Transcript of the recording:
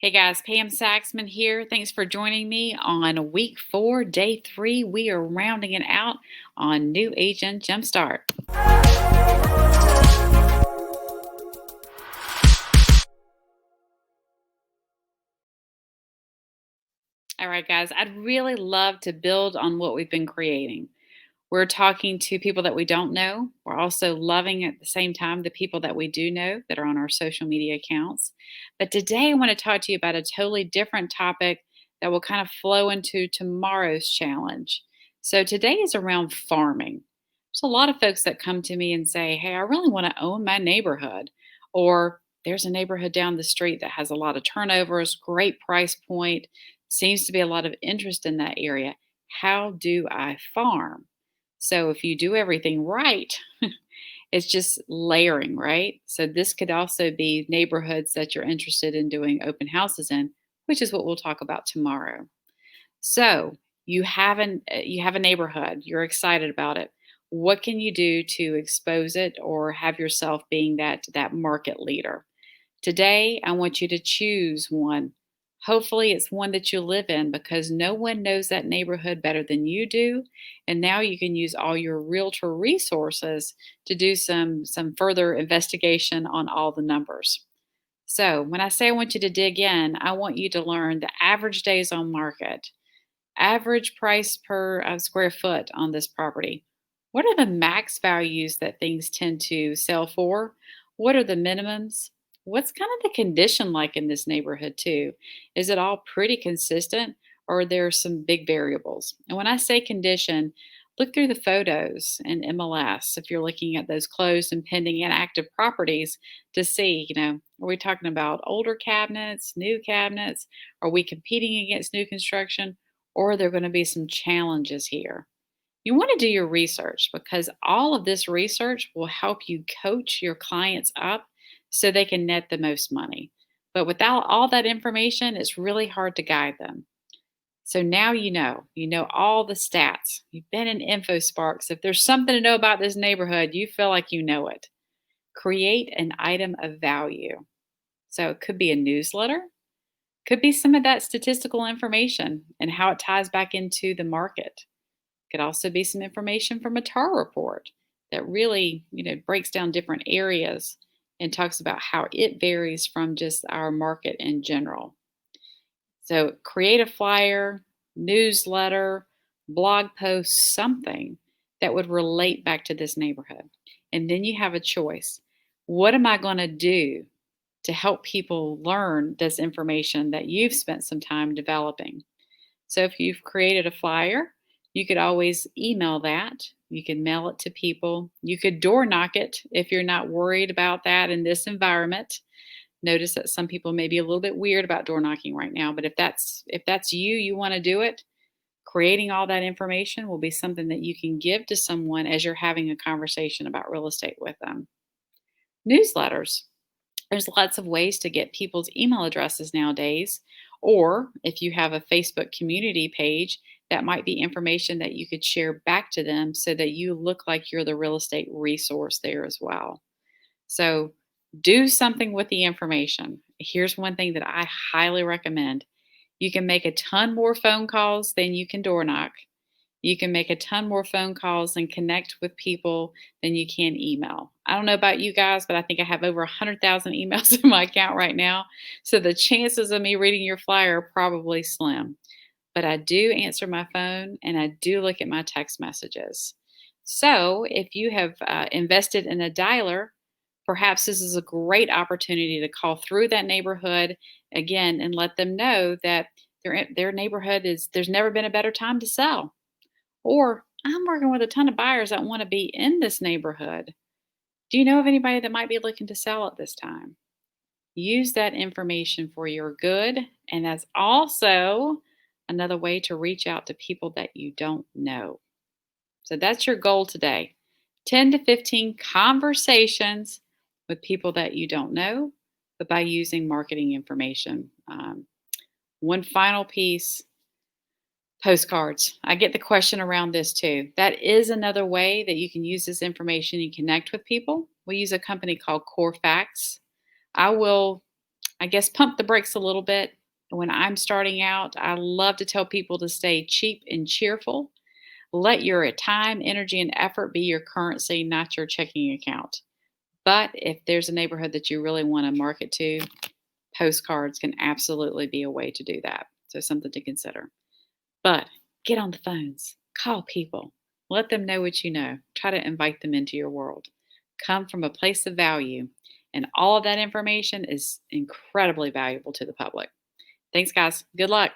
Hey guys, Pam Saxman here. Thanks for joining me on week 4, day 3. We are rounding it out on New Agent Jumpstart. All right, guys, I'd really love to build on what we've been creating. We're talking to people that we don't know. We're also loving at the same time the people that we do know that are on our social media accounts. But today I want to talk to you about a totally different topic that will kind of flow into tomorrow's challenge. So today is around farming. There's a lot of folks that come to me and say, "Hey, I really want to own my neighborhood." Or there's a neighborhood down the street that has a lot of turnovers, great price point, seems to be a lot of interest in that area. How do I farm? So if you do everything right, it's just layering, right? So this could also be neighborhoods that you're interested in doing open houses in, which is what we'll talk about tomorrow. So you have a neighborhood, you're excited about it. What can you do to expose it or have yourself being that market leader? Today, I want you to choose one. Hopefully, it's one that you live in because no one knows that neighborhood better than you do. And now you can use all your realtor resources to do some further investigation on all the numbers. So, when I say I want you to dig in, I want you to learn the average days on market, average price per square foot on this property. What are the max values that things tend to sell for? What are the minimums? What's kind of the condition like in this neighborhood, too? Is it all pretty consistent or are there some big variables? And when I say condition, look through the photos in MLS if you're looking at those closed and pending and active properties to see, are we talking about older cabinets, new cabinets? Are we competing against new construction? Or are there going to be some challenges here? You want to do your research because all of this research will help you coach your clients up so they can net the most money. But without all that information, it's really hard to guide them. So now you know all the stats. You've been in InfoSparks. If there's something to know about this neighborhood, you feel like you know it. Create an item of value. So it could be a newsletter, could be some of that statistical information and how it ties back into the market. Could also be some information from a TAR report that really, breaks down different areas and talks about how it varies from just our market in general. So create a flyer, newsletter, blog post, something that would relate back to this neighborhood. And then you have a choice. What am I going to do to help people learn this information that you've spent some time developing? So if you've created a flyer, you could always email that. You can mail it to people. You could door knock it if you're not worried about that in this environment. Notice that some people may be a little bit weird about door knocking right now, but if that's you want to do it, creating all that information will be something that you can give to someone as you're having a conversation about real estate with them. Newsletters. There's lots of ways to get people's email addresses nowadays. Or if you have a Facebook community page, that might be information that you could share back to them so that you look like you're the real estate resource there as well. So do something with the information. Here's one thing that I highly recommend. You can make a ton more phone calls than you can door knock. You can make a ton more phone calls and connect with people than you can email. I don't know about you guys, but I think I have over 100,000 emails in my account right now. So the chances of me reading your flyer are probably slim. But I do answer my phone and I do look at my text messages. So if you have invested in a dialer, perhaps this is a great opportunity to call through that neighborhood again and let them know that their neighborhood there's never been a better time to sell. Or I'm working with a ton of buyers that want to be in this neighborhood. Do you know of anybody that might be looking to sell at this time? Use that information for your good. And that's also another way to reach out to people that you don't know. So that's your goal today, 10 to 15 conversations with people that you don't know, but by using marketing information. One final piece. Postcards. I get the question around this too. That is another way that you can use this information and connect with people. We use a company called Core Facts. I will I guess pump the brakes a little bit. When I'm starting out, I love to tell people to stay cheap and cheerful. Let your time, energy, and effort be your currency, not your checking account. But if there's a neighborhood that you really want to market to, postcards can absolutely be a way to do that. So, something to consider. But get on the phones, call people, let them know what you know, try to invite them into your world. Come from a place of value, and all of that information is incredibly valuable to the public. Thanks, guys. Good luck.